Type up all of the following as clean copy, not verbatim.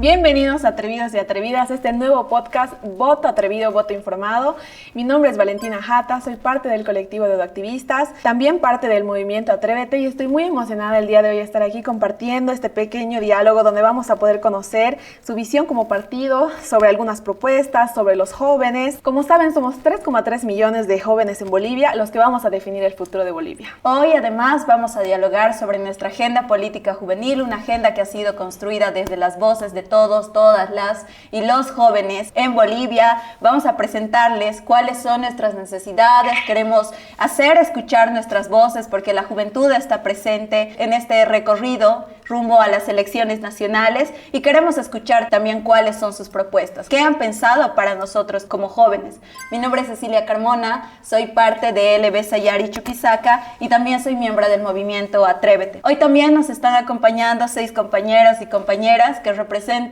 Bienvenidos atrevidos y atrevidas a este nuevo podcast Voto Atrevido, Voto Informado. Mi nombre es Valentina Jata, soy parte del colectivo de Eduactivistas, también parte del movimiento Atrévete y estoy muy emocionada el día de hoy de estar aquí compartiendo este pequeño diálogo donde vamos a poder conocer su visión como partido sobre algunas propuestas, sobre los jóvenes. Como saben, somos 3,3 millones de jóvenes en Bolivia los que vamos a definir el futuro de Bolivia. Hoy además vamos a dialogar sobre nuestra agenda política juvenil, una agenda que ha sido construida desde las voces de todos, todas las y los jóvenes en Bolivia. Vamos a presentarles cuáles son nuestras necesidades. Queremos hacer escuchar nuestras voces porque la juventud está presente en este recorrido rumbo a las elecciones nacionales y queremos escuchar también cuáles son sus propuestas. ¿Qué han pensado para nosotros como jóvenes? Mi nombre es Cecilia Carmona, soy parte de LB Sayari Chuquisaca y también soy miembro del movimiento Atrévete. Hoy también nos están acompañando 6 compañeros y compañeras que representan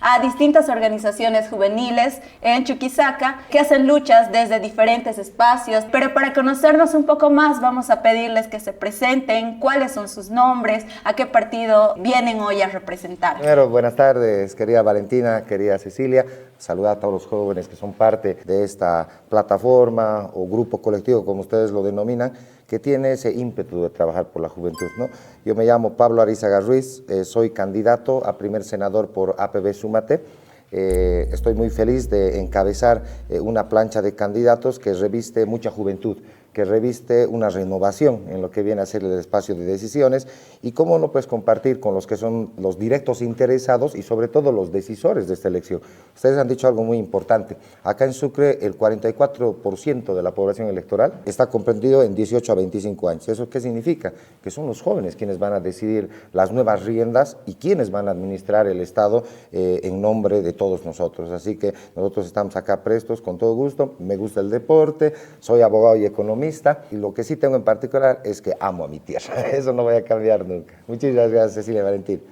a distintas organizaciones juveniles en Chuquisaca que hacen luchas desde diferentes espacios, pero para conocernos un poco más vamos a pedirles que se presenten, cuáles son sus nombres, a qué partido vienen hoy a representar. Primero, buenas tardes, querida Valentina, querida Cecilia. Saludar a todos los jóvenes que son parte de esta plataforma o grupo colectivo, como ustedes lo denominan, que tiene ese ímpetu de trabajar por la juventud, ¿no? Yo me llamo Pablo Arizaga Ruiz, soy candidato a primer senador por APB Súmate. Estoy muy feliz de encabezar una plancha de candidatos que reviste mucha juventud, que reviste una renovación en lo que viene a ser el espacio de decisiones y cómo no, pues compartir con los que son los directos interesados y sobre todo los decisores de esta elección. Ustedes han dicho algo muy importante. Acá en Sucre el 44% de la población electoral está comprendido en 18 a 25 años. ¿Eso qué significa? Que son los jóvenes quienes van a decidir las nuevas riendas y quienes van a administrar el Estado en nombre de todos nosotros. Así que nosotros estamos acá prestos con todo gusto. Me gusta el deporte, soy abogado y economista y lo que sí tengo en particular es que amo a mi tierra. Eso no voy a cambiar nunca. Muchísimas gracias, Cecilia Valentín.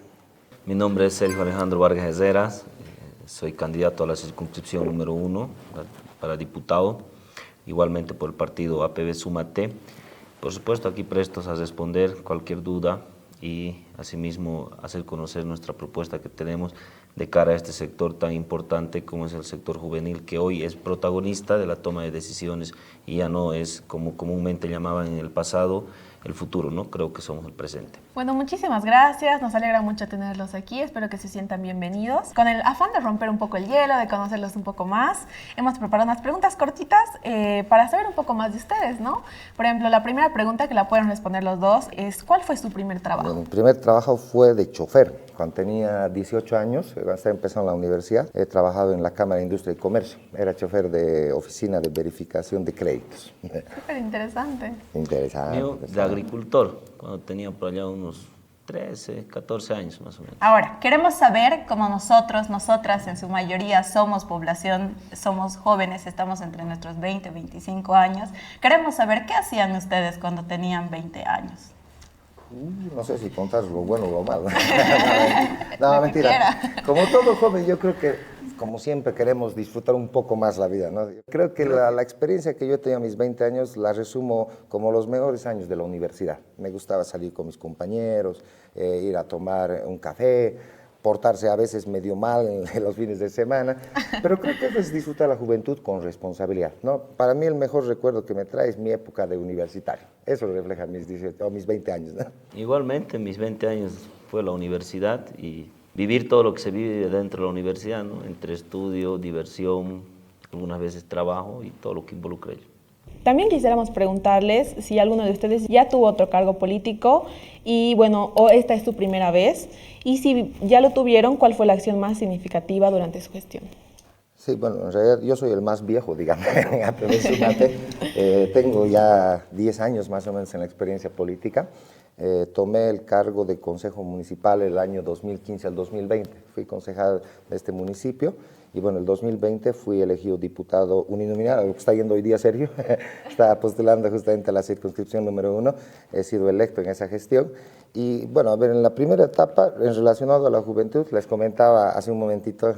Mi nombre es Sergio Alejandro Vargas Hezeras, soy candidato a la circunscripción número 1 para diputado, igualmente por el partido APB Súmate. Por supuesto, aquí prestos a responder cualquier duda y asimismo hacer conocer nuestra propuesta que tenemos de cara a este sector tan importante como es el sector juvenil, que hoy es protagonista de la toma de decisiones y ya no es, como comúnmente llamaban en el pasado, el futuro, ¿no? Creo que somos el presente. Bueno, muchísimas gracias, nos alegra mucho tenerlos aquí, espero que se sientan bienvenidos. Con el afán de romper un poco el hielo, de conocerlos un poco más, hemos preparado unas preguntas cortitas para saber un poco más de ustedes, ¿no? Por ejemplo, la primera pregunta que la pueden responder los dos es, ¿cuál fue su primer trabajo? Mi primer trabajo fue de chofer. Cuando tenía 18 años, cuando estaba empezando la universidad, he trabajado en la Cámara de Industria y Comercio. Era chofer de oficina de verificación de créditos. Súper interesante. Interesante. Yo de agricultor, cuando tenía por allá unos 13, 14 años más o menos. Ahora, queremos saber, como nosotros, nosotras en su mayoría somos población, somos jóvenes, estamos entre nuestros 20 y 25 años, queremos saber qué hacían ustedes cuando tenían 20 años. No sé si contar lo bueno o lo malo. No, mentira. Como todo joven, yo creo que, como siempre, queremos disfrutar un poco más la vida, ¿no? Creo que la experiencia que yo he tenido a mis 20 años la resumo como los mejores años de la universidad. Me gustaba salir con mis compañeros, ir a tomar un café, portarse a veces medio mal en los fines de semana, pero creo que es disfrutar la juventud con responsabilidad, ¿no? Para mí el mejor recuerdo que me trae es mi época de universitario. Eso refleja mis 18 o mis 20 años, ¿no? Igualmente, mis 20 años fue la universidad y vivir todo lo que se vive dentro de la universidad, ¿no? Entre estudio, diversión, algunas veces trabajo y todo lo que involucra ello. También quisiéramos preguntarles si alguno de ustedes ya tuvo otro cargo político y bueno, o esta es su primera vez, y si ya lo tuvieron, ¿cuál fue la acción más significativa durante su gestión? Sí, bueno, en realidad yo soy el más viejo, digamos, en APB Súmate. Tengo ya 10 años más o menos en la experiencia política. Tomé el cargo de Consejo Municipal el año 2015 al 2020. Fui concejal de este municipio y bueno, el 2020 fui elegido diputado uninominal, lo que está yendo hoy día Sergio, está postulando justamente a la circunscripción número 1, he sido electo en esa gestión. Y bueno, a ver, en la primera etapa, en relacionado a la juventud, les comentaba hace un momentito,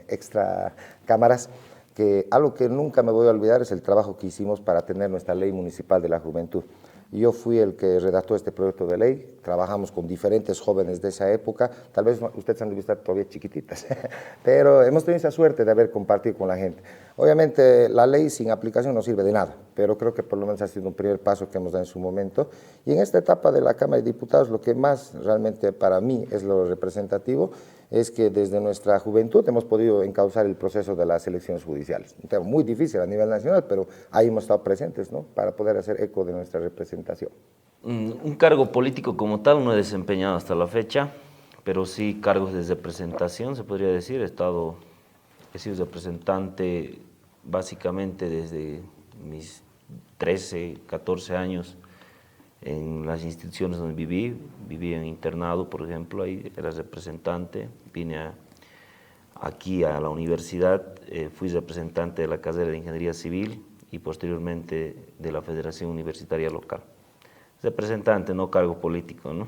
extra cámaras, que algo que nunca me voy a olvidar es el trabajo que hicimos para tener nuestra ley municipal de la juventud. Yo fui el que redactó este proyecto de ley, trabajamos con diferentes jóvenes de esa época, tal vez ustedes han de estar todavía chiquititas, pero hemos tenido esa suerte de haber compartido con la gente. Obviamente la ley sin aplicación no sirve de nada, pero creo que por lo menos ha sido un primer paso que hemos dado en su momento. Y en esta etapa de la Cámara de Diputados, lo que más realmente para mí es lo representativo es que desde nuestra juventud hemos podido encauzar el proceso de las elecciones judiciales. Un tema muy difícil a nivel nacional, pero ahí hemos estado presentes, ¿no?, para poder hacer eco de nuestra representación. Un cargo político como tal no he desempeñado hasta la fecha, pero sí cargos de representación, se podría decir. He sido representante básicamente desde mis 13, 14 años en las instituciones donde viví en internado, por ejemplo, ahí era representante, vine aquí a la universidad, fui representante de la carrera de Ingeniería Civil y posteriormente de la Federación Universitaria Local. Representante, no cargo político, ¿no?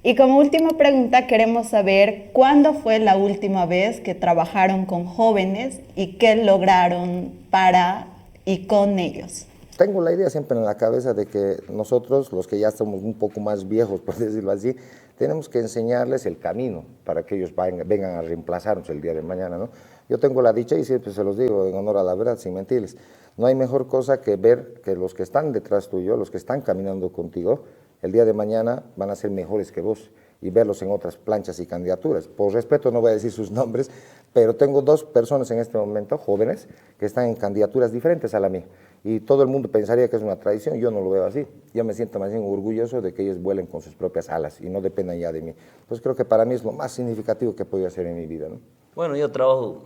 Y como última pregunta, queremos saber cuándo fue la última vez que trabajaron con jóvenes y qué lograron para y con ellos. Tengo la idea siempre en la cabeza de que nosotros, los que ya somos un poco más viejos, por decirlo así, tenemos que enseñarles el camino para que ellos vengan a reemplazarnos el día de mañana, ¿no? Yo tengo la dicha, y siempre se los digo en honor a la verdad, sin mentirles, no hay mejor cosa que ver que los que están detrás tuyo, los que están caminando contigo, el día de mañana van a ser mejores que vos, y verlos en otras planchas y candidaturas. Por respeto no voy a decir sus nombres, pero tengo 2 personas en este momento, jóvenes, que están en candidaturas diferentes a la mía. Y todo el mundo pensaría que es una traición, yo no lo veo así. Yo me siento más bien orgulloso de que ellos vuelen con sus propias alas y no dependan ya de mí. Entonces creo que para mí es lo más significativo que he podido hacer en mi vida, ¿no? Bueno, yo trabajo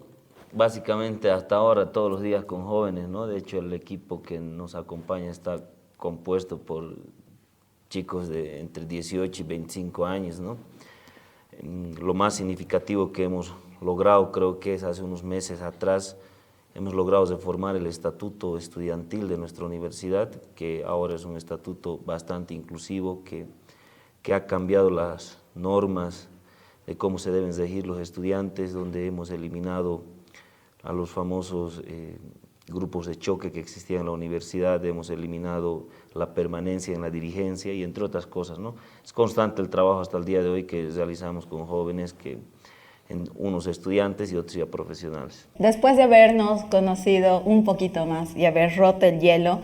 básicamente hasta ahora todos los días con jóvenes, ¿no? De hecho, el equipo que nos acompaña está compuesto por chicos de entre 18 y 25 años, ¿no? Lo más significativo que hemos logrado, creo que es hace unos meses atrás, hemos logrado reformar el estatuto estudiantil de nuestra universidad, que ahora es un estatuto bastante inclusivo, que ha cambiado las normas de cómo se deben regir los estudiantes, donde hemos eliminado a los famosos grupos de choque que existían en la universidad, hemos eliminado la permanencia en la dirigencia y entre otras cosas, ¿no? Es constante el trabajo hasta el día de hoy que realizamos con jóvenes, unos estudiantes y otros ya profesionales. Después de habernos conocido un poquito más y haber roto el hielo,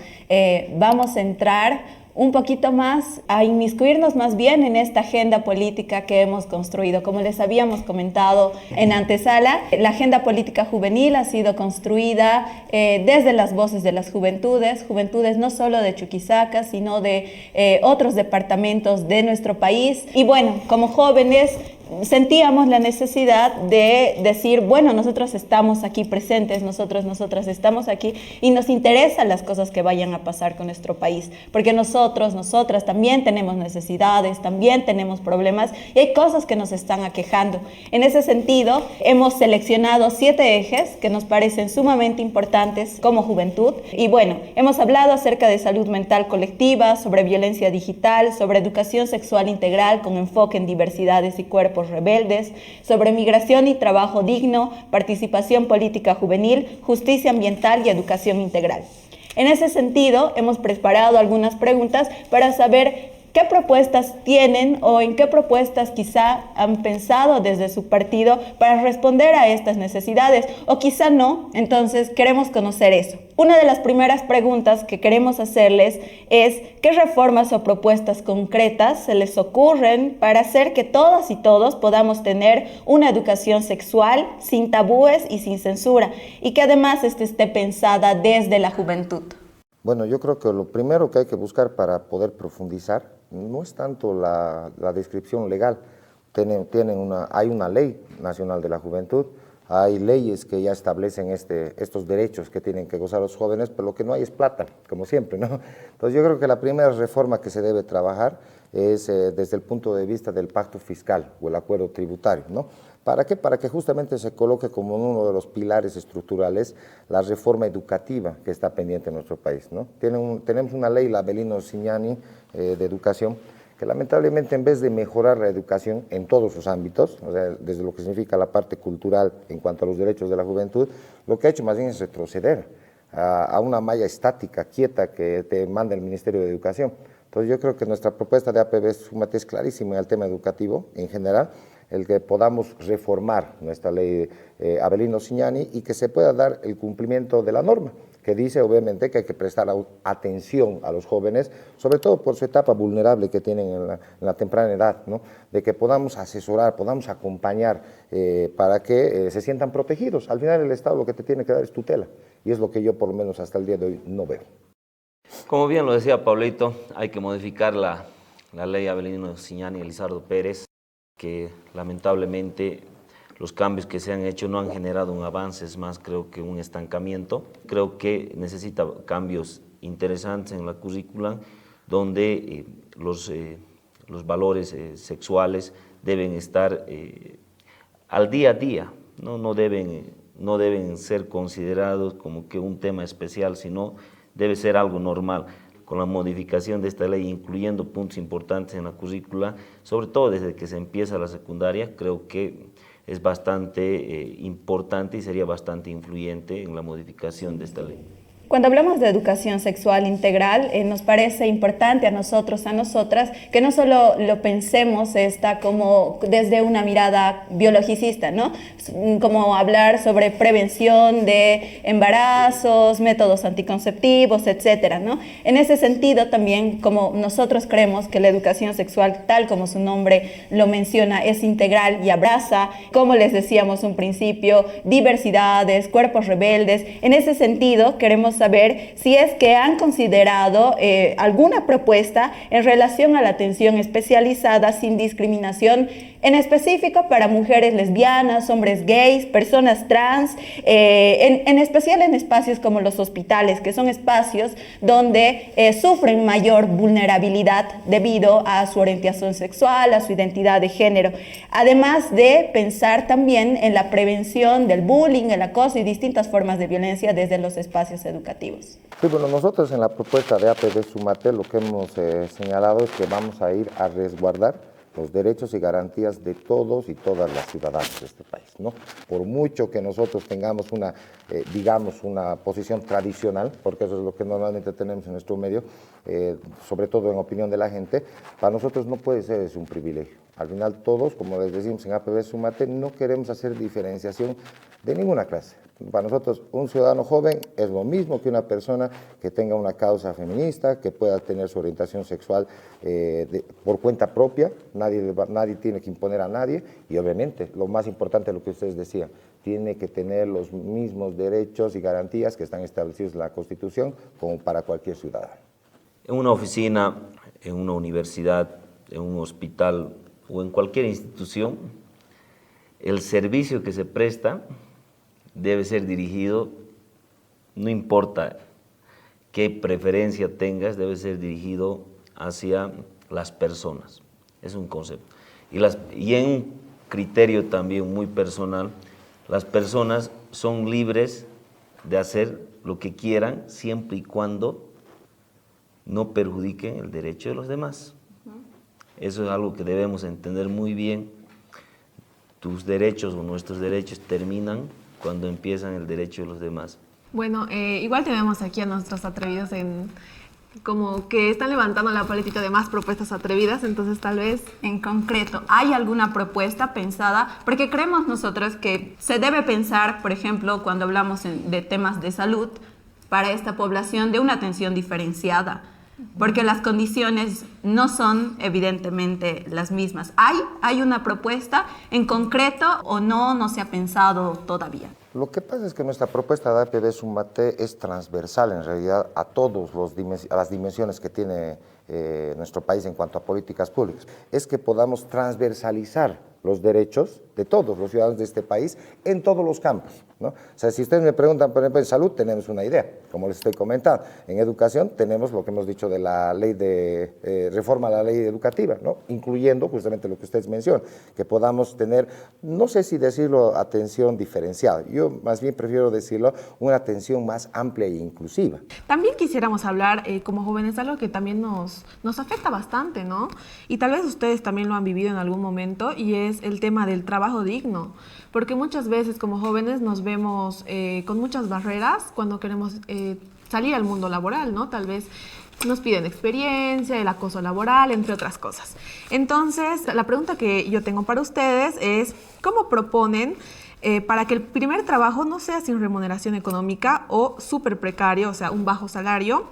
vamos a entrar un poquito más a inmiscuirnos más bien en esta agenda política que hemos construido. Como les habíamos comentado en antesala, la agenda política juvenil ha sido construida desde las voces de las juventudes no solo de Chuquisaca, sino de otros departamentos de nuestro país. Y bueno, como jóvenes sentíamos la necesidad de decir, bueno, nosotros estamos aquí presentes, nosotras estamos aquí y nos interesan las cosas que vayan a pasar con nuestro país, porque nosotras también tenemos necesidades, también tenemos problemas y hay cosas que nos están aquejando. En ese sentido, hemos seleccionado 7 ejes que nos parecen sumamente importantes como juventud y bueno, hemos hablado acerca de salud mental colectiva, sobre violencia digital, sobre educación sexual integral con enfoque en diversidades y cuerpos rebeldes, sobre migración y trabajo digno, participación política juvenil, justicia ambiental y educación integral. En ese sentido, hemos preparado algunas preguntas para saber qué propuestas tienen o en qué propuestas quizá han pensado desde su partido para responder a estas necesidades o quizá no, entonces queremos conocer eso. Una de las primeras preguntas que queremos hacerles es ¿qué reformas o propuestas concretas se les ocurren para hacer que todas y todos podamos tener una educación sexual sin tabúes y sin censura y que además esté pensada desde la juventud? Bueno, yo creo que lo primero que hay que buscar para poder profundizar no es tanto la descripción legal. Hay una ley nacional de la juventud, hay leyes que ya establecen estos derechos que tienen que gozar los jóvenes, pero lo que no hay es plata, como siempre, ¿no? Entonces yo creo que la primera reforma que se debe trabajar es desde el punto de vista del pacto fiscal o el acuerdo tributario, ¿no? ¿Para qué? Para que justamente se coloque como uno de los pilares estructurales la reforma educativa que está pendiente en nuestro país, ¿no? Tenemos una ley, la Avelino-Signani, de educación, que lamentablemente en vez de mejorar la educación en todos sus ámbitos, o sea, desde lo que significa la parte cultural en cuanto a los derechos de la juventud, lo que ha hecho más bien es retroceder. a una malla estática, quieta, que te manda el Ministerio de Educación. Entonces yo creo que nuestra propuesta de APB Súmate es clarísima en el tema educativo en general, el que podamos reformar nuestra ley Avelino Signani y que se pueda dar el cumplimiento de la norma, que dice obviamente que hay que prestar atención a los jóvenes, sobre todo por su etapa vulnerable que tienen en la temprana edad, ¿no? De que podamos asesorar, podamos acompañar para que se sientan protegidos. Al final el Estado lo que te tiene que dar es tutela, y es lo que yo por lo menos hasta el día de hoy no veo. Como bien lo decía Pablito, hay que modificar la ley Avelino Signani y Lizardo Pérez, que lamentablemente los cambios que se han hecho no han generado un avance, es más, creo que un estancamiento. Creo que necesita cambios interesantes en la currícula, donde los valores sexuales deben estar al día a día, no deben ser considerados como que un tema especial, sino debe ser algo normal. Con la modificación de esta ley, incluyendo puntos importantes en la currícula, sobre todo desde que se empieza la secundaria, creo que es bastante importante y sería bastante influyente en la modificación de esta ley. Cuando hablamos de educación sexual integral, nos parece importante a nosotros, a nosotras, que no solo lo pensemos como desde una mirada biologicista, ¿no? Como hablar sobre prevención de embarazos, métodos anticonceptivos, etcétera, ¿no? En ese sentido también, como nosotros creemos que la educación sexual, tal como su nombre lo menciona, es integral y abraza, como les decíamos un principio, diversidades, cuerpos rebeldes. En ese sentido, queremos saber si es que han considerado alguna propuesta en relación a la atención especializada sin discriminación, en específico para mujeres lesbianas, hombres gays, personas trans, en especial en espacios como los hospitales, que son espacios donde sufren mayor vulnerabilidad debido a su orientación sexual, a su identidad de género. Además de pensar también en la prevención del bullying, el acoso y distintas formas de violencia desde los espacios educativos. Sí, bueno, nosotros en la propuesta de APB Súmate lo que hemos señalado es que vamos a ir a resguardar los derechos y garantías de todos y todas las ciudadanas de este país, ¿no? Por mucho que nosotros tengamos digamos, una posición tradicional, porque eso es lo que normalmente tenemos en nuestro medio, sobre todo en opinión de la gente, para nosotros no puede ser es un privilegio. Al final todos, como les decimos en APB Súmate, no queremos hacer diferenciación de ninguna clase. Para nosotros, un ciudadano joven es lo mismo que una persona que tenga una causa feminista, que pueda tener su orientación sexual por cuenta propia, nadie tiene que imponer a nadie, y obviamente, lo más importante, lo que ustedes decían, tiene que tener los mismos derechos y garantías que están establecidos en la Constitución como para cualquier ciudadano. En una oficina, en una universidad, en un hospital o en cualquier institución, el servicio que se presta debe ser dirigido, no importa qué preferencia tengas, debe ser dirigido hacia las personas. Es un concepto. Y en un criterio también muy personal, las personas son libres de hacer lo que quieran siempre y cuando no perjudiquen el derecho de los demás. Eso es algo que debemos entender muy bien. Tus derechos o nuestros derechos terminan cuando empiezan el derecho de los demás. Bueno, igual tenemos aquí a nuestros atrevidos como que están levantando la política de más propuestas atrevidas, entonces tal vez... En concreto, ¿hay alguna propuesta pensada? Porque creemos nosotros que se debe pensar, por ejemplo, cuando hablamos de temas de salud, para esta población de una atención diferenciada, porque las condiciones no son evidentemente las mismas. ¿Hay una propuesta en concreto o no se ha pensado todavía? Lo que pasa es que nuestra propuesta de APB Súmate es transversal en realidad a todas las dimensiones que tiene nuestro país en cuanto a políticas públicas. Es que podamos transversalizar los derechos de todos los ciudadanos de este país en todos los campos, ¿no? O sea, si ustedes me preguntan, por ejemplo, en salud tenemos una idea, como les estoy comentando. En educación tenemos lo que hemos dicho de la ley de reforma a la ley educativa, ¿no? Incluyendo justamente lo que ustedes mencionan, que podamos tener, no sé si decirlo atención diferenciada, yo más bien prefiero decirlo una atención más amplia e inclusiva. También quisiéramos hablar como jóvenes algo que también nos afecta bastante, ¿no? Y tal vez ustedes también lo han vivido en algún momento, y es es el tema del trabajo digno, porque muchas veces como jóvenes nos vemos con muchas barreras cuando queremos salir al mundo laboral, ¿no? Tal vez nos piden experiencia, el acoso laboral, entre otras cosas. Entonces, la pregunta que yo tengo para ustedes es, ¿cómo proponen para que el primer trabajo no sea sin remuneración económica o súper precario, o sea, un bajo salario,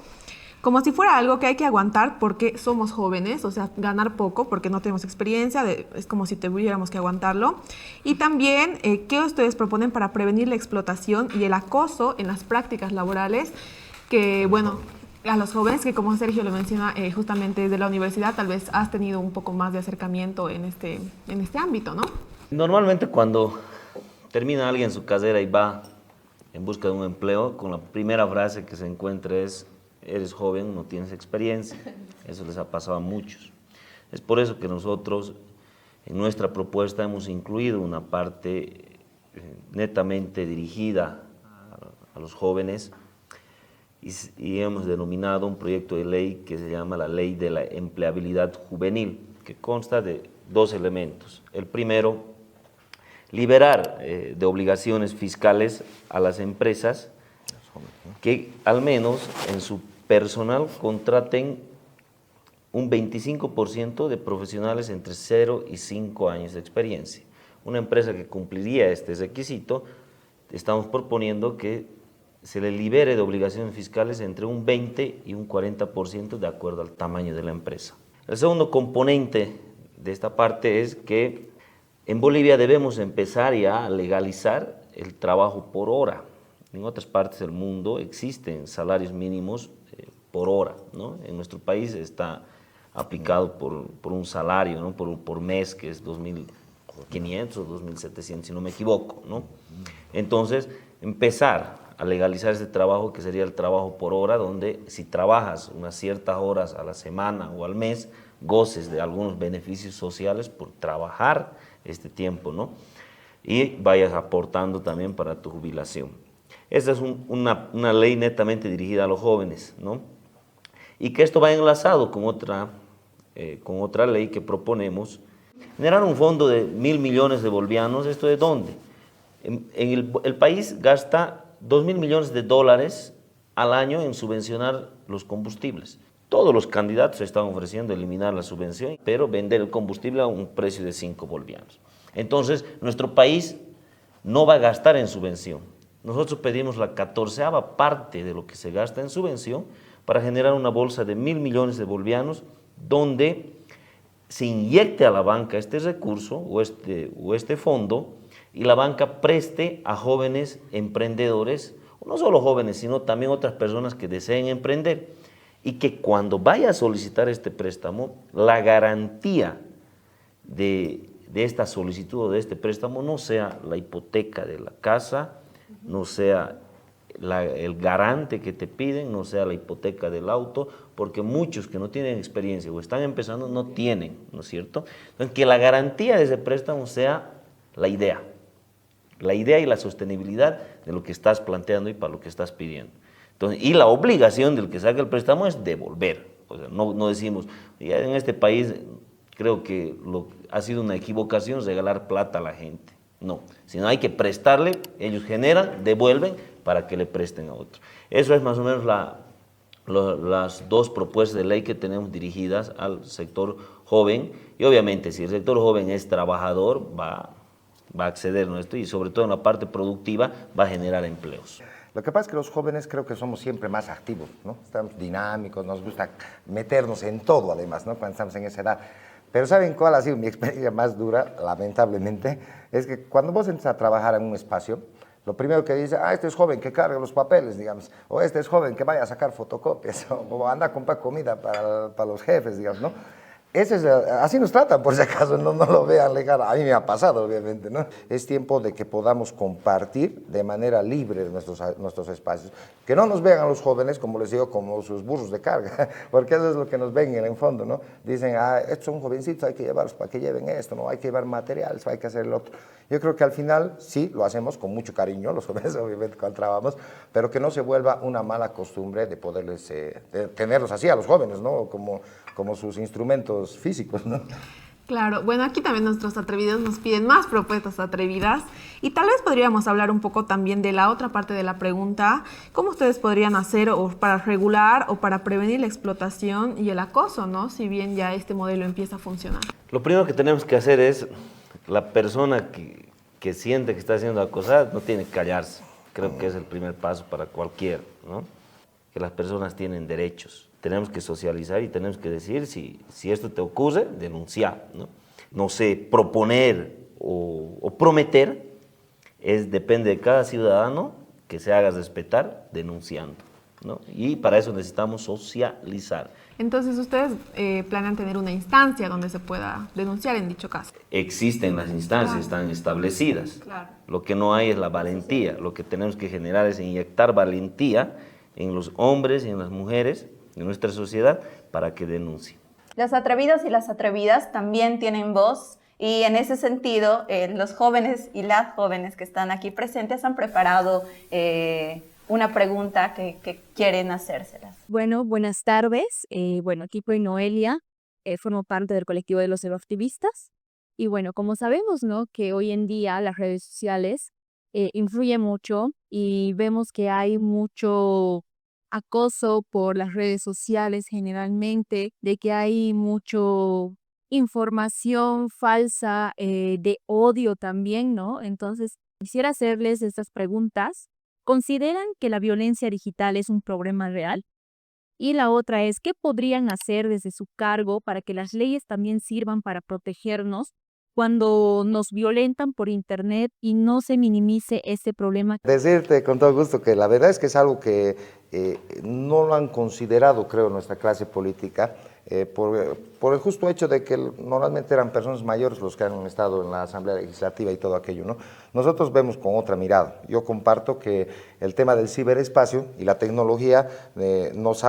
como si fuera algo que hay que aguantar porque somos jóvenes, o sea, ganar poco porque no tenemos experiencia, es como si tuviéramos que aguantarlo? Y también, ¿qué ustedes proponen para prevenir la explotación y el acoso en las prácticas laborales? Que, bueno, a los jóvenes, que como Sergio lo menciona, justamente desde la universidad, tal vez has tenido un poco más de acercamiento en este ámbito, ¿no? Normalmente cuando termina alguien su carrera y va en busca de un empleo, con la primera frase que se encuentra es: eres joven, no tienes experiencia. Eso les ha pasado a muchos. Es por eso que nosotros en nuestra propuesta hemos incluido una parte netamente dirigida a los jóvenes y hemos denominado un proyecto de ley que se llama la Ley de la Empleabilidad Juvenil, que consta de dos elementos. El primero, liberar de obligaciones fiscales a las empresas que al menos en su personal contraten un 25% de profesionales entre 0 y 5 años de experiencia. Una empresa que cumpliría este requisito, estamos proponiendo que se le libere de obligaciones fiscales entre un 20 y un 40% de acuerdo al tamaño de la empresa. El segundo componente de esta parte es que en Bolivia debemos empezar ya a legalizar el trabajo por hora. En otras partes del mundo existen salarios mínimos por hora, ¿no? En nuestro país está aplicado por un salario, ¿no? por mes, que es 2.500 o 2.700, si no me equivoco, ¿no? Entonces, empezar a legalizar este trabajo, que sería el trabajo por hora, donde si trabajas unas ciertas horas a la semana o al mes, goces de algunos beneficios sociales por trabajar este tiempo, ¿no? Y vayas aportando también para tu jubilación. Esta es una ley netamente dirigida a los jóvenes, ¿no? Y que esto va enlazado con otra ley que proponemos, generar un fondo de 1.000 millones de bolivianos. ¿Esto de dónde? El país gasta 2.000 millones de dólares al año en subvencionar los combustibles. Todos los candidatos están ofreciendo eliminar la subvención, pero vender el combustible a un precio de 5 bolivianos. Entonces, nuestro país no va a gastar en subvención. Nosotros pedimos la 14ª parte de lo que se gasta en subvención para generar una bolsa de 1.000 millones de bolivianos donde se inyecte a la banca este recurso o este fondo, y la banca preste a jóvenes emprendedores, no solo jóvenes, sino también otras personas que deseen emprender, y que cuando vaya a solicitar este préstamo, la garantía de esta solicitud o de este préstamo no sea la hipoteca de la casa, no sea el garante que te piden, no sea la hipoteca del auto, porque muchos que no tienen experiencia o están empezando no tienen, ¿no es cierto? Entonces, que la garantía de ese préstamo sea la idea y la sostenibilidad de lo que estás planteando y para lo que estás pidiendo. Entonces, y la obligación del que saca el préstamo es devolver. O sea, no decimos, ya en este país creo que ha sido una equivocación regalar plata a la gente. No, sino hay que prestarle, ellos generan, devuelven para que le presten a otros. Eso es más o menos las dos propuestas de ley que tenemos dirigidas al sector joven. Y obviamente si el sector joven es trabajador, va a acceder a esto, y sobre todo en la parte productiva va a generar empleos. Lo que pasa es que los jóvenes creo que somos siempre más activos, ¿no? Estamos dinámicos, nos gusta meternos en todo además, ¿no? Cuando estamos en esa edad. Pero ¿saben cuál ha sido mi experiencia más dura, lamentablemente? Es que cuando vos entras a trabajar en un espacio, lo primero que dice, este es joven que carga los papeles, digamos, o este es joven que vaya a sacar fotocopias, o anda a comprar comida para los jefes, digamos, ¿no? Así nos tratan, por si acaso no lo vean legal. A mí me ha pasado, obviamente, ¿no? Es tiempo de que podamos compartir de manera libre nuestros espacios. Que no nos vean a los jóvenes, como les digo, como sus burros de carga, porque eso es lo que nos ven en el fondo, ¿no? Dicen, estos son jovencitos, hay que llevarlos para que lleven esto, ¿no? Hay que llevar materiales, hay que hacer el otro. Yo creo que al final sí, lo hacemos con mucho cariño, los jóvenes obviamente cuando trabajamos, pero que no se vuelva una mala costumbre de poderles, de tenerlos así a los jóvenes, ¿no? Como sus instrumentos físicos, ¿no? Claro, bueno, aquí también nuestros atrevidos nos piden más propuestas atrevidas y tal vez podríamos hablar un poco también de la otra parte de la pregunta, cómo ustedes podrían hacer o para regular o para prevenir la explotación y el acoso, ¿no? Si bien ya este modelo empieza a funcionar. Lo primero que tenemos que hacer es, la persona que siente que está siendo acosada no tiene que callarse. Creo que es el primer paso para cualquiera, ¿no? Que las personas tienen derechos. Tenemos que socializar y tenemos que decir, si esto te ocurre, denunciar, ¿no? No sé, proponer o prometer, depende de cada ciudadano que se haga respetar denunciando, ¿no? Y para eso necesitamos socializar. Entonces, ¿ustedes planean tener una instancia donde se pueda denunciar en dicho caso? Existen las instancias, están establecidas. Claro. Lo que no hay es la valentía. Lo que tenemos que generar es inyectar valentía en los hombres y en las mujeres de nuestra sociedad para que denuncien. Los atrevidos y las atrevidas también tienen voz y en ese sentido los jóvenes y las jóvenes que están aquí presentes han preparado una pregunta que quieren hacérselas. Bueno, buenas tardes. Aquí soy Noelia, formo parte del colectivo de los eroactivistas. Y bueno, como sabemos, ¿no? Que hoy en día las redes sociales influyen mucho y vemos que hay mucho acoso por las redes sociales generalmente, de que hay mucho información falsa, de odio también, ¿no? Entonces, quisiera hacerles estas preguntas. ¿Consideran que la violencia digital es un problema real? Y la otra es, ¿qué podrían hacer desde su cargo para que las leyes también sirvan para protegernos cuando nos violentan por internet y no se minimice ese problema? Decirte con todo gusto que la verdad es que es algo que no lo han considerado, creo, nuestra clase política, por el justo hecho de que normalmente eran personas mayores los que han estado en la Asamblea Legislativa y todo aquello, ¿no? Nosotros vemos con otra mirada. Yo comparto que el tema del ciberespacio y la tecnología se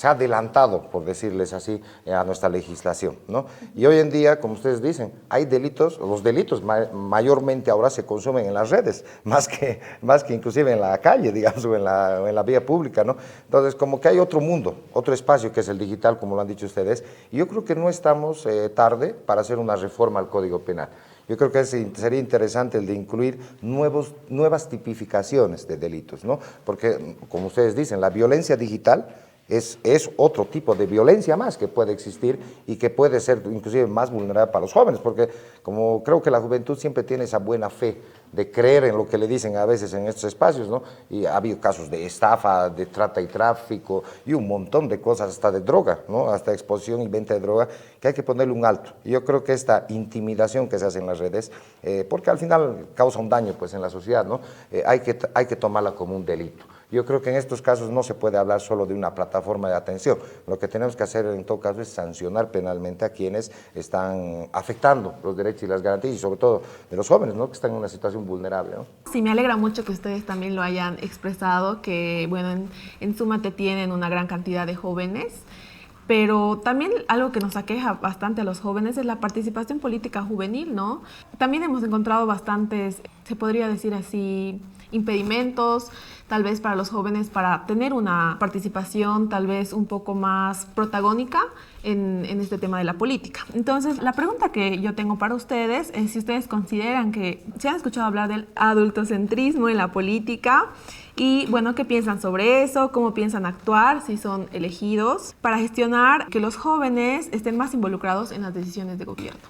ha adelantado, por decirles así, a nuestra legislación, ¿no? Y hoy en día, como ustedes dicen, hay delitos, los delitos mayormente ahora se consumen en las redes, más que inclusive en la calle, digamos, o en la vía pública, ¿no? Entonces, como que hay otro mundo, otro espacio que es el digital, como lo han dicho ustedes, y yo creo que no estamos tarde para hacer una reforma al Código Penal. Yo creo que sería interesante el de incluir nuevas tipificaciones de delitos, ¿no? Porque, como ustedes dicen, la violencia digital es otro tipo de violencia más que puede existir y que puede ser inclusive más vulnerable para los jóvenes, porque como creo que la juventud siempre tiene esa buena fe de creer en lo que le dicen a veces en estos espacios, ¿no? Y ha habido casos de estafa, de trata y tráfico y un montón de cosas, hasta de droga, ¿no? Hasta exposición y venta de droga, que hay que ponerle un alto. Y yo creo que esta intimidación que se hace en las redes, porque al final causa un daño pues, en la sociedad, ¿no? Hay que tomarla como un delito. Yo creo que en estos casos no se puede hablar solo de una plataforma de atención. Lo que tenemos que hacer en todo caso es sancionar penalmente a quienes están afectando los derechos y las garantías, y sobre todo de los jóvenes, ¿no? Que están en una situación vulnerable, ¿no? Sí, me alegra mucho que ustedes también lo hayan expresado, que bueno, en Súmate tienen una gran cantidad de jóvenes, pero también algo que nos aqueja bastante a los jóvenes es la participación política juvenil, ¿no? También hemos encontrado bastantes, se podría decir así, impedimentos, tal vez para los jóvenes, para tener una participación tal vez un poco más protagónica en este tema de la política. Entonces, la pregunta que yo tengo para ustedes es si ustedes consideran que, si han escuchado hablar del adultocentrismo en la política, y bueno, ¿qué piensan sobre eso? ¿Cómo piensan actuar si son elegidos para gestionar que los jóvenes estén más involucrados en las decisiones de gobierno?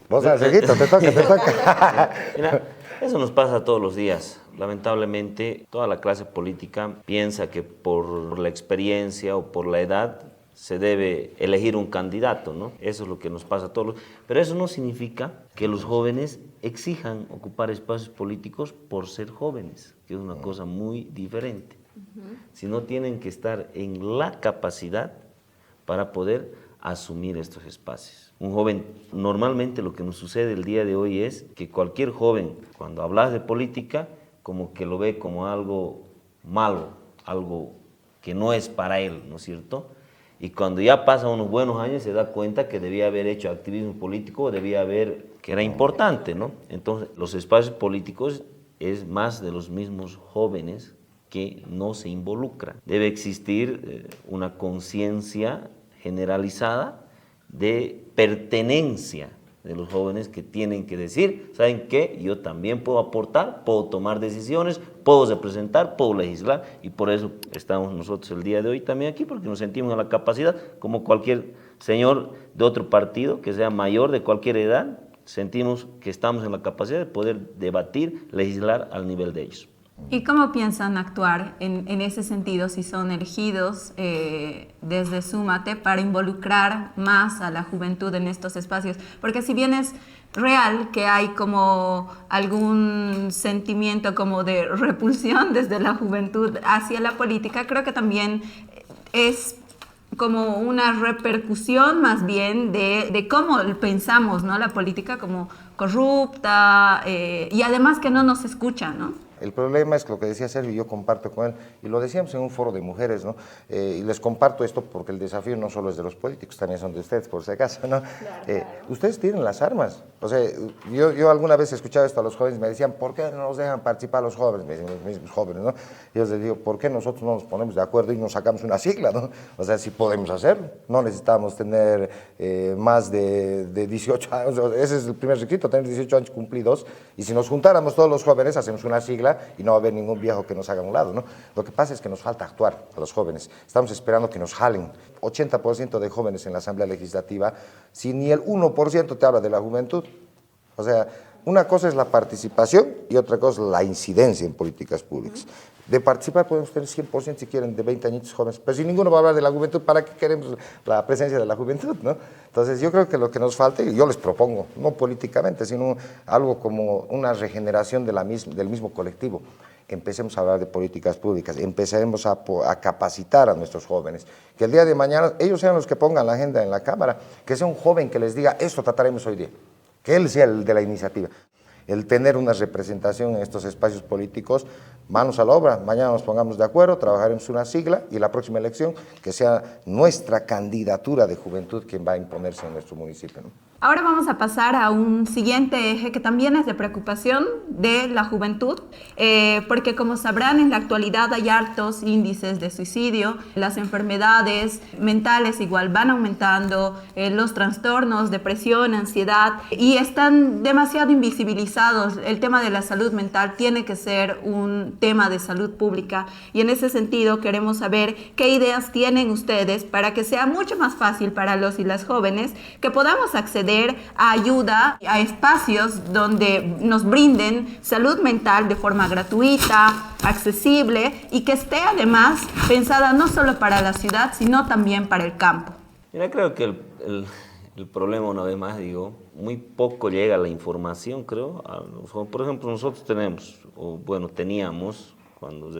Vos, Sergito, te toca. Mira, eso nos pasa todos los días. Lamentablemente, toda la clase política piensa que por la experiencia o por la edad se debe elegir un candidato, ¿no? Eso es lo que nos pasa a todos. Pero eso no significa que los jóvenes exijan ocupar espacios políticos por ser jóvenes, que es una cosa muy diferente. Sino tienen que estar en la capacidad para poder asumir estos espacios. Un joven, normalmente lo que nos sucede el día de hoy es que cualquier joven, cuando hablas de política, como que lo ve como algo malo, algo que no es para él, ¿no es cierto? Y cuando ya pasan unos buenos años se da cuenta que debía haber hecho activismo político, que era importante, ¿no? Entonces, los espacios políticos es más de los mismos jóvenes que no se involucran. Debe existir una conciencia generalizada de pertenencia de los jóvenes que tienen que decir, ¿saben qué? Yo también puedo aportar, puedo tomar decisiones, puedo representar, puedo legislar, y por eso estamos nosotros el día de hoy también aquí, porque nos sentimos en la capacidad, como cualquier señor de otro partido que sea mayor, de cualquier edad, sentimos que estamos en la capacidad de poder debatir, legislar al nivel de ellos. ¿Y cómo piensan actuar en ese sentido si son elegidos desde Súmate para involucrar más a la juventud en estos espacios? Porque si bien es real que hay como algún sentimiento como de repulsión desde la juventud hacia la política, creo que también es como una repercusión más bien de cómo pensamos, ¿no? La política como corrupta y además que no nos escucha, ¿no? El problema es lo que decía Sergio y yo comparto con él, y lo decíamos en un foro de mujeres, ¿no? Y les comparto esto porque el desafío no solo es de los políticos, también son de ustedes, por si acaso, ¿no? Claro. Ustedes tienen las armas. O sea, yo alguna vez he escuchado esto a los jóvenes, me decían, ¿por qué no nos dejan participar los jóvenes? Me dicen los mismos jóvenes, ¿no? Y yo les digo, ¿por qué nosotros no nos ponemos de acuerdo y nos sacamos una sigla, ¿no? O sea, sí podemos hacerlo, no necesitamos tener más de 18 años, ese es el primer requisito, tener 18 años cumplidos, y si nos juntáramos todos los jóvenes, hacemos una sigla y no va a haber ningún viejo que nos haga a un lado, ¿no? Lo que pasa es que nos falta actuar a los jóvenes. Estamos esperando que nos jalen. 80% de jóvenes en la Asamblea Legislativa, si ni el 1% te habla de la juventud. O sea, una cosa es la participación y otra cosa es la incidencia en políticas públicas. De participar podemos tener 100% si quieren, de 20 añitos jóvenes, pero si ninguno va a hablar de la juventud, ¿para qué queremos la presencia de la juventud, no? Entonces yo creo que lo que nos falta, y yo les propongo, no políticamente, sino algo como una regeneración de del mismo colectivo. Empecemos a hablar de políticas públicas, empecemos a capacitar a nuestros jóvenes, que el día de mañana ellos sean los que pongan la agenda en la Cámara, que sea un joven que les diga, esto trataremos hoy día, que él sea el de la iniciativa. El tener una representación en estos espacios políticos, manos a la obra, mañana nos pongamos de acuerdo, trabajaremos una sigla y la próxima elección que sea nuestra candidatura de juventud quien va a imponerse en nuestro municipio, ¿no? Ahora vamos a pasar a un siguiente eje que también es de preocupación de la juventud, porque como sabrán en la actualidad hay altos índices de suicidio, las enfermedades mentales igual van aumentando, los trastornos, depresión, ansiedad, y están demasiado invisibilizados. El tema de la salud mental tiene que ser un tema de salud pública, y en ese sentido queremos saber qué ideas tienen ustedes para que sea mucho más fácil para los y las jóvenes que podamos acceder a ayuda, a espacios donde nos brinden salud mental de forma gratuita, accesible y que esté además pensada no solo para la ciudad, sino también para el campo. Mira, creo que el problema, una vez más, digo, muy poco llega la información, creo. Por ejemplo, nosotros teníamos, cuando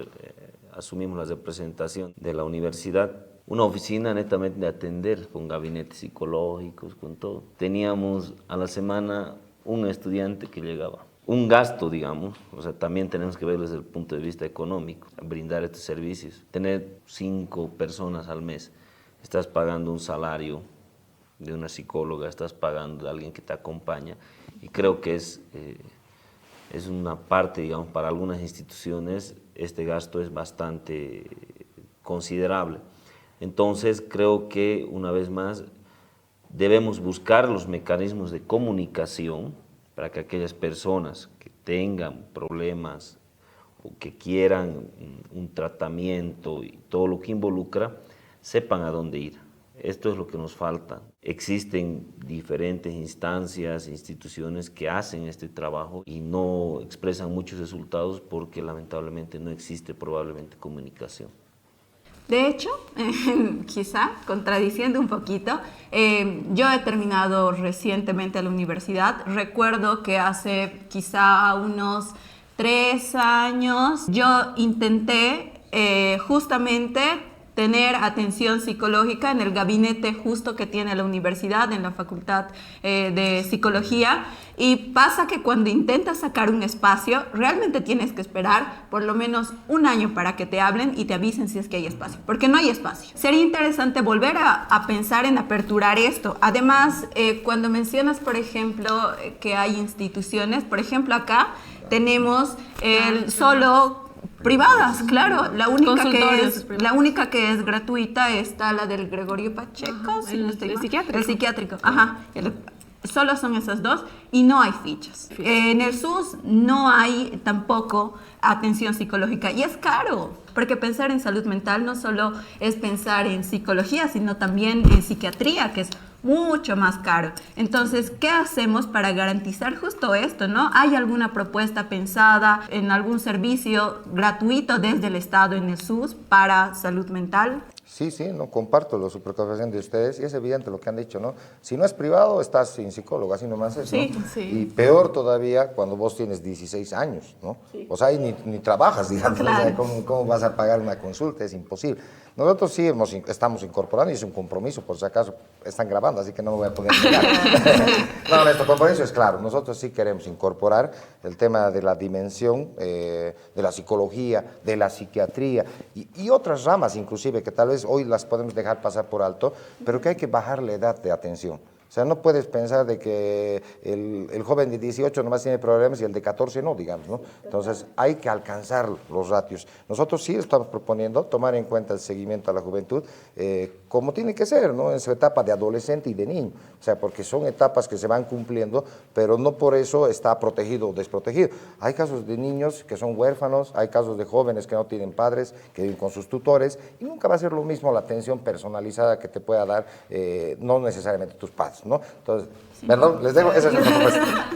asumimos la representación de la universidad, una oficina netamente de atender, con gabinetes psicológicos, con todo. Teníamos a la semana un estudiante que llegaba. Un gasto, digamos, o sea, también tenemos que ver desde el punto de vista económico, brindar estos servicios. Tener 5 personas al mes, estás pagando un salario de una psicóloga, estás pagando de alguien que te acompaña, y creo que es una parte, digamos, para algunas instituciones este gasto es bastante considerable. Entonces creo que una vez más debemos buscar los mecanismos de comunicación para que aquellas personas que tengan problemas o que quieran un tratamiento y todo lo que involucra, sepan a dónde ir. Esto es lo que nos falta. Existen diferentes instancias, instituciones que hacen este trabajo y no expresan muchos resultados porque lamentablemente no existe probablemente comunicación. De hecho, quizá contradiciendo un poquito, yo he terminado recientemente la universidad. Recuerdo que hace quizá unos 3 años yo intenté justamente tener atención psicológica en el gabinete justo que tiene la universidad, en la Facultad de Psicología, y pasa que cuando intentas sacar un espacio, realmente tienes que esperar por lo menos 1 año para que te hablen y te avisen si es que hay espacio, porque no hay espacio. Sería interesante volver a pensar en aperturar esto. Además, cuando mencionas, por ejemplo, que hay instituciones, por ejemplo, acá tenemos solo privadas, claro. La única que es gratuita está la del Gregorio Pacheco, el psiquiátrico. El psiquiátrico, ajá. Solo son esas dos y no hay fichas. En el SUS no hay tampoco atención psicológica y es caro, porque pensar en salud mental no solo es pensar en psicología, sino también en psiquiatría, que es mucho más caro. Entonces, ¿qué hacemos para garantizar justo esto, no? ¿Hay alguna propuesta pensada en algún servicio gratuito desde el Estado en el SUS para salud mental? Sí, sí, no comparto su preocupación de ustedes y es evidente lo que han dicho, ¿no? Si no es privado, estás sin psicólogo, así nomás es, ¿no? Sí, sí. Y peor todavía cuando vos tienes 16 años, ¿no? Sí. O sea, ahí ni trabajas, digamos, Claro. o sea, ¿cómo vas a pagar una consulta? Es imposible. Nosotros sí estamos incorporando y es un compromiso, por si acaso están grabando, así que no me voy a poner a negar. No, nuestro compromiso es claro, nosotros sí queremos incorporar el tema de la dimensión de la psicología, de la psiquiatría y otras ramas inclusive que tal vez hoy las podemos dejar pasar por alto, pero que hay que bajar la edad de atención. O sea, no puedes pensar de que el joven de 18 nomás tiene problemas y el de 14 no, digamos, ¿no? Entonces, hay que alcanzar los ratios. Nosotros sí estamos proponiendo tomar en cuenta el seguimiento a la juventud como tiene que ser, ¿no? En su etapa de adolescente y de niño. O sea, porque son etapas que se van cumpliendo, pero no por eso está protegido o desprotegido. Hay casos de niños que son huérfanos, hay casos de jóvenes que no tienen padres, que viven con sus tutores, y nunca va a ser lo mismo la atención personalizada que te pueda dar, no necesariamente tus padres, ¿no? Entonces, perdón, les dejo, esa es nuestra propuesta.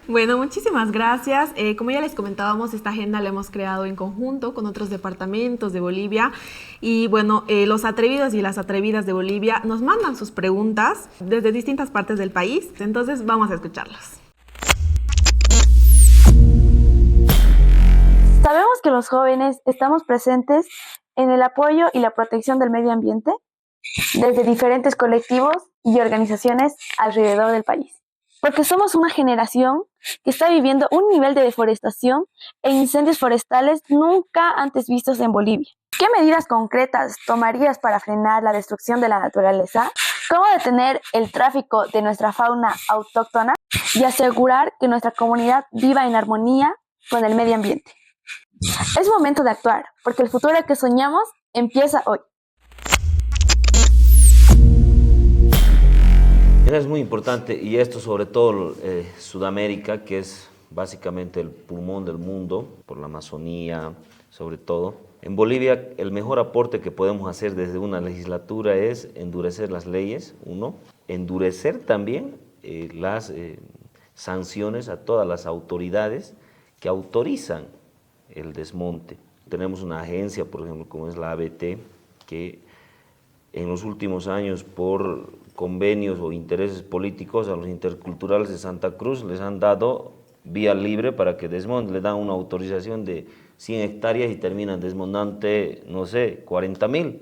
Bueno, muchísimas gracias. Como ya les comentábamos, esta agenda la hemos creado en conjunto con otros departamentos de Bolivia. Y bueno, los atrevidos y las atrevidas de Bolivia nos mandan sus preguntas desde distintas partes del país. Entonces, vamos a escucharlas. Sabemos que los jóvenes estamos presentes en el apoyo y la protección del medio ambiente desde diferentes colectivos y organizaciones alrededor del país. Porque somos una generación que está viviendo un nivel de deforestación e incendios forestales nunca antes vistos en Bolivia. ¿Qué medidas concretas tomarías para frenar la destrucción de la naturaleza? ¿Cómo detener el tráfico de nuestra fauna autóctona y asegurar que nuestra comunidad viva en armonía con el medio ambiente? Es momento de actuar, porque el futuro que soñamos empieza hoy. Es muy importante, y esto sobre todo Sudamérica, que es básicamente el pulmón del mundo, por la Amazonía, sobre todo. En Bolivia, el mejor aporte que podemos hacer desde una legislatura es endurecer las leyes, uno, endurecer también las sanciones a todas las autoridades que autorizan el desmonte. Tenemos una agencia, por ejemplo, como es la ABT, que en los últimos años, por convenios o intereses políticos, a los interculturales de Santa Cruz les han dado vía libre para que desmonten, le dan una autorización de 100 hectáreas y terminan desmontando, no sé, 40.000.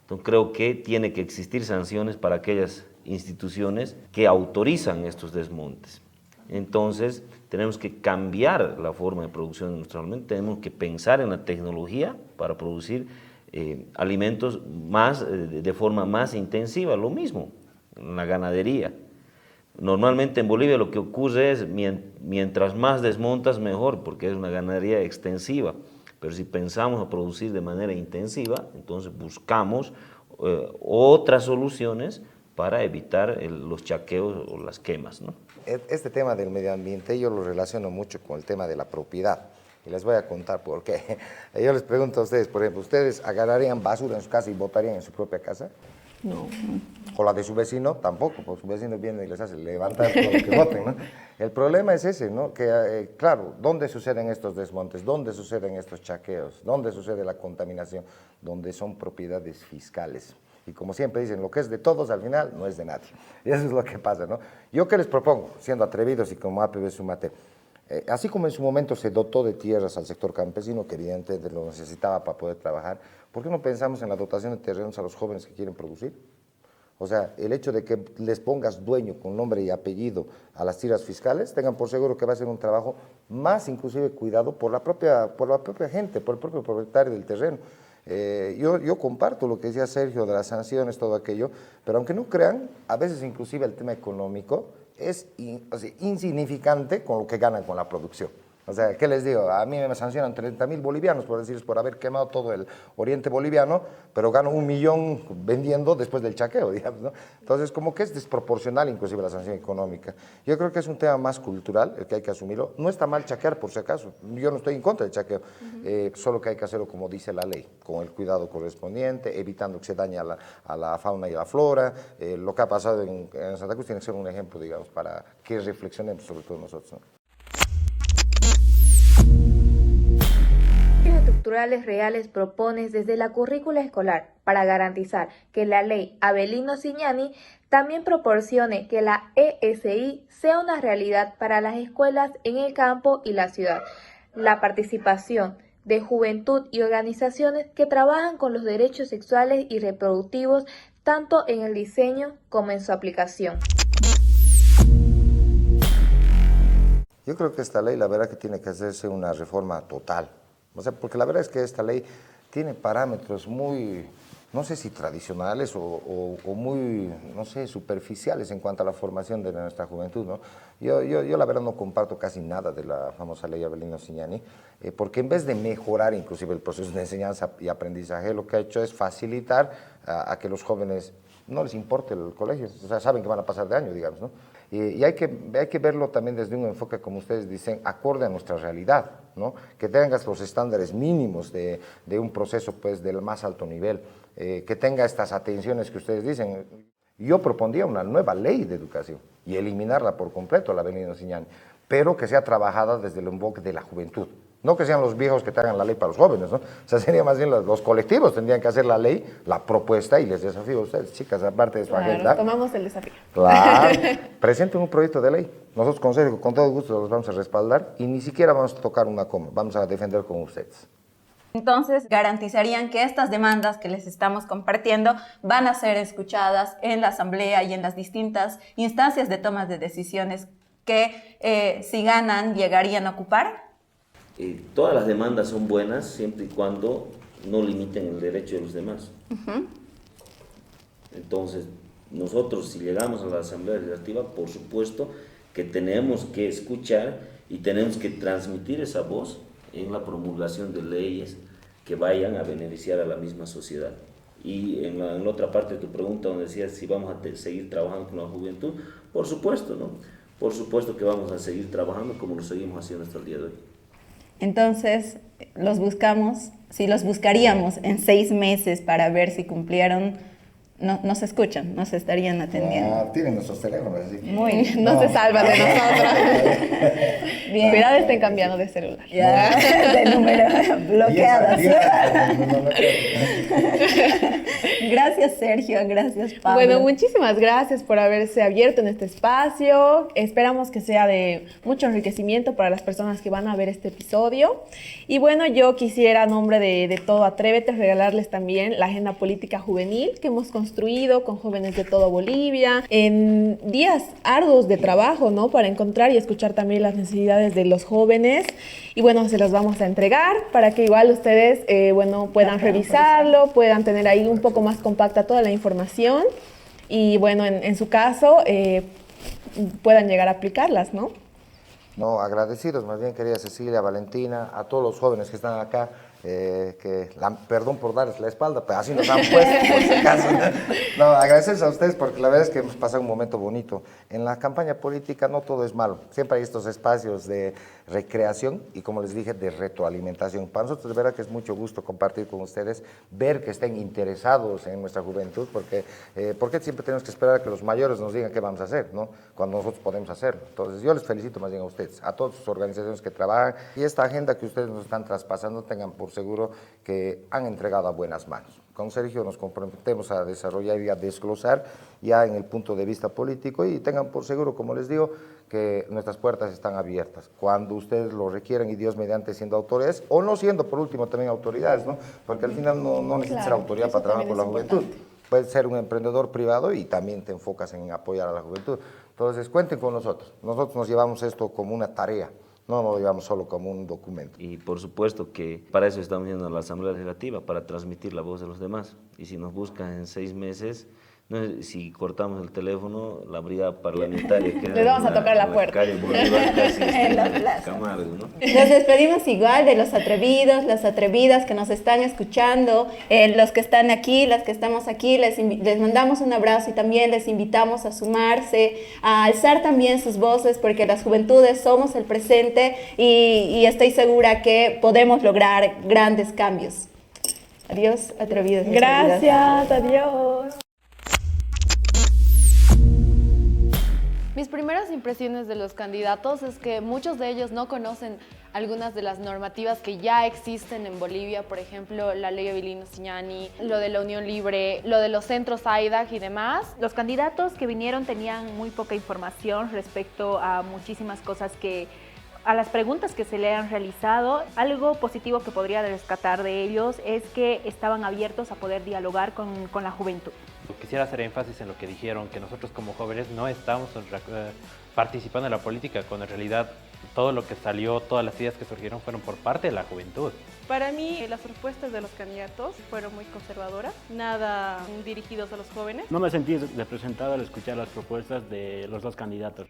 Entonces creo que tiene que existir sanciones para aquellas instituciones que autorizan estos desmontes. Entonces tenemos que cambiar la forma de producción de nuestro alimento, tenemos que pensar en la tecnología para producir alimentos de forma más intensiva, lo mismo en la ganadería. Normalmente en Bolivia lo que ocurre es mientras más desmontas mejor, porque es una ganadería extensiva, pero si pensamos a producir de manera intensiva, entonces buscamos otras soluciones para evitar los chaqueos o las quemas, ¿no? Este tema del medio ambiente yo lo relaciono mucho con el tema de la propiedad. Y les voy a contar por qué. Yo les pregunto a ustedes, por ejemplo, ¿ustedes agarrarían basura en su casa y botarían en su propia casa? No. O la de su vecino, tampoco, porque su vecino viene y les hace levantar todo lo que boten, ¿no? El problema es ese, ¿no? Que, claro, ¿dónde suceden estos desmontes? ¿Dónde suceden estos chaqueos? ¿Dónde sucede la contaminación? Donde son propiedades fiscales. Y como siempre dicen, lo que es de todos al final no es de nadie. Y eso es lo que pasa, ¿no? Yo qué les propongo, siendo atrevidos y como APB Sumate, así como en su momento se dotó de tierras al sector campesino, que evidentemente lo necesitaba para poder trabajar, ¿por qué no pensamos en la dotación de terrenos a los jóvenes que quieren producir? O sea, el hecho de que les pongas dueño con nombre y apellido a las tierras fiscales, tengan por seguro que va a ser un trabajo más inclusive cuidado por la propia gente, por el propio propietario del terreno. Yo comparto lo que decía Sergio de las sanciones, todo aquello, pero aunque no crean, a veces inclusive el tema económico es insignificante con lo que ganan con la producción. O sea, ¿qué les digo? A mí me sancionan 30.000 bolivianos, por decirles, por haber quemado todo el oriente boliviano, pero gano 1 millón vendiendo después del chaqueo, digamos, ¿no? Entonces, como que es desproporcional inclusive la sanción económica. Yo creo que es un tema más cultural, el que hay que asumirlo. No está mal chaquear, por si acaso. Yo no estoy en contra del chaqueo, solo que hay que hacerlo como dice la ley, con el cuidado correspondiente, evitando que se dañe a la fauna y a la flora. Lo que ha pasado en Santa Cruz tiene que ser un ejemplo, digamos, para que reflexionemos sobre todo nosotros, ¿no? Estructurales reales propones desde la currícula escolar para garantizar que la ley Avelino Cignani también proporcione que la ESI sea una realidad para las escuelas en el campo y la ciudad. La participación de juventud y organizaciones que trabajan con los derechos sexuales y reproductivos tanto en el diseño como en su aplicación. Yo creo que esta ley, la verdad que tiene que hacerse una reforma total. O sea, porque la verdad es que esta ley tiene parámetros muy, no sé si tradicionales o muy, no sé, superficiales en cuanto a la formación de nuestra juventud, ¿no? Yo la verdad no comparto casi nada de la famosa ley Avelino Cignani, porque en vez de mejorar inclusive el proceso de enseñanza y aprendizaje, lo que ha hecho es facilitar a que los jóvenes no les importe el colegio, o sea, saben que van a pasar de año, digamos, ¿no? Y hay que verlo también desde un enfoque, como ustedes dicen, acorde a nuestra realidad, ¿no? Que tengas los estándares mínimos de un proceso pues, del más alto nivel, que tenga estas atenciones que ustedes dicen. Yo propondría una nueva ley de educación y eliminarla por completo, la Avelino Cignani, pero que sea trabajada desde el enfoque de la juventud. No que sean los viejos que te hagan la ley para los jóvenes, ¿no? O sea, sería más bien los colectivos tendrían que hacer la ley, la propuesta, y les desafío a ustedes, chicas, aparte de su agenda. Tomamos el desafío. Claro, presenten un proyecto de ley. Nosotros, con Sergio, con todo gusto los vamos a respaldar y ni siquiera vamos a tocar una coma, vamos a defender con ustedes. Entonces, garantizarían que estas demandas que les estamos compartiendo van a ser escuchadas en la Asamblea y en las distintas instancias de toma de decisiones que, si ganan, llegarían a ocupar. Todas las demandas son buenas siempre y cuando no limiten el derecho de los demás. Entonces, nosotros si llegamos a la Asamblea Legislativa, por supuesto que tenemos que escuchar y tenemos que transmitir esa voz en la promulgación de leyes que vayan a beneficiar a la misma sociedad. Y en la otra parte de tu pregunta, donde decías si vamos a seguir trabajando con la juventud, por supuesto, ¿no? Por supuesto que vamos a seguir trabajando como lo seguimos haciendo hasta el día de hoy. Entonces, los buscamos, si los buscaríamos en 6 meses para ver si cumplieron, no se escuchan, no se estarían atendiendo. Tienen nuestros teléfonos, así que... Muy bien. No se salvan de nosotros. Bien. Cuidado, estén cambiando de celular. Ya, de número bloqueadas. Gracias, Sergio, gracias, Pablo. Bueno, muchísimas gracias por haberse abierto en este espacio. Esperamos que sea de mucho enriquecimiento para las personas que van a ver este episodio. Y bueno, yo quisiera, a nombre de todo Atrévete, regalarles también la agenda política juvenil que hemos construido con jóvenes de todo Bolivia, en días arduos de trabajo, ¿no? Para encontrar y escuchar también las necesidades de los jóvenes. Y bueno, se los vamos a entregar para que igual ustedes, puedan revisarlo, puedan tener ahí un poco más compacta toda la información y bueno, en su caso, puedan llegar a aplicarlas, ¿no? No, agradecidos más bien, querida Cecilia, Valentina, a todos los jóvenes que están acá, perdón por darles la espalda, pero así nos han puesto, por si acaso. No, agradecerles a ustedes porque la verdad es que hemos pasado un momento bonito. En la campaña política no todo es malo, siempre hay estos espacios de recreación y, como les dije, de retroalimentación. Para nosotros de verdad que es mucho gusto compartir con ustedes, ver que estén interesados en nuestra juventud, porque siempre tenemos que esperar a que los mayores nos digan qué vamos a hacer, ¿no? Cuando nosotros podemos hacerlo. Entonces yo les felicito más bien a ustedes, a todas sus organizaciones que trabajan, y esta agenda que ustedes nos están traspasando, tengan por seguro que han entregado a buenas manos. Con Sergio nos comprometemos a desarrollar y a desglosar ya en el punto de vista político, y tengan por seguro, como les digo, que nuestras puertas están abiertas cuando ustedes lo requieran, y Dios mediante, siendo autoridades o no siendo, por último, también autoridades, ¿no? Porque al final no necesitas ser autoridad para trabajar por la juventud. Puedes ser un emprendedor privado y también te enfocas en apoyar a la juventud. Entonces, cuenten con nosotros. Nosotros nos llevamos esto como una tarea. No lo llevamos solo como un documento. Y por supuesto que para eso estamos yendo a la Asamblea Legislativa, para transmitir la voz de los demás. Y si nos buscan en 6 meses, No sé si cortamos el teléfono, la brigada parlamentaria. Que Les vamos a tocar la puerta. Calle Bolívar, casi En la esquina plaza. Camargo, ¿no? Nos despedimos igual de los atrevidos, las atrevidas que nos están escuchando, los que están aquí, las que estamos aquí, les mandamos un abrazo y también les invitamos a sumarse, a alzar también sus voces, porque las juventudes somos el presente y estoy segura que podemos lograr grandes cambios. Adiós, atrevidos. y atrevidas. Gracias, adiós. Mis primeras impresiones de los candidatos es que muchos de ellos no conocen algunas de las normativas que ya existen en Bolivia, por ejemplo, la ley Avelino Signani, lo de la Unión Libre, lo de los centros AIDAC y demás. Los candidatos que vinieron tenían muy poca información respecto a muchísimas cosas a las preguntas que se le han realizado. Algo positivo que podría rescatar de ellos es que estaban abiertos a poder dialogar con la juventud. Quisiera hacer énfasis en lo que dijeron, que nosotros como jóvenes no estamos participando en la política, cuando en realidad todo lo que salió, todas las ideas que surgieron fueron por parte de la juventud. Para mí, las propuestas de los candidatos fueron muy conservadoras, nada dirigidos a los jóvenes. No me sentí representado al escuchar las propuestas de los dos candidatos.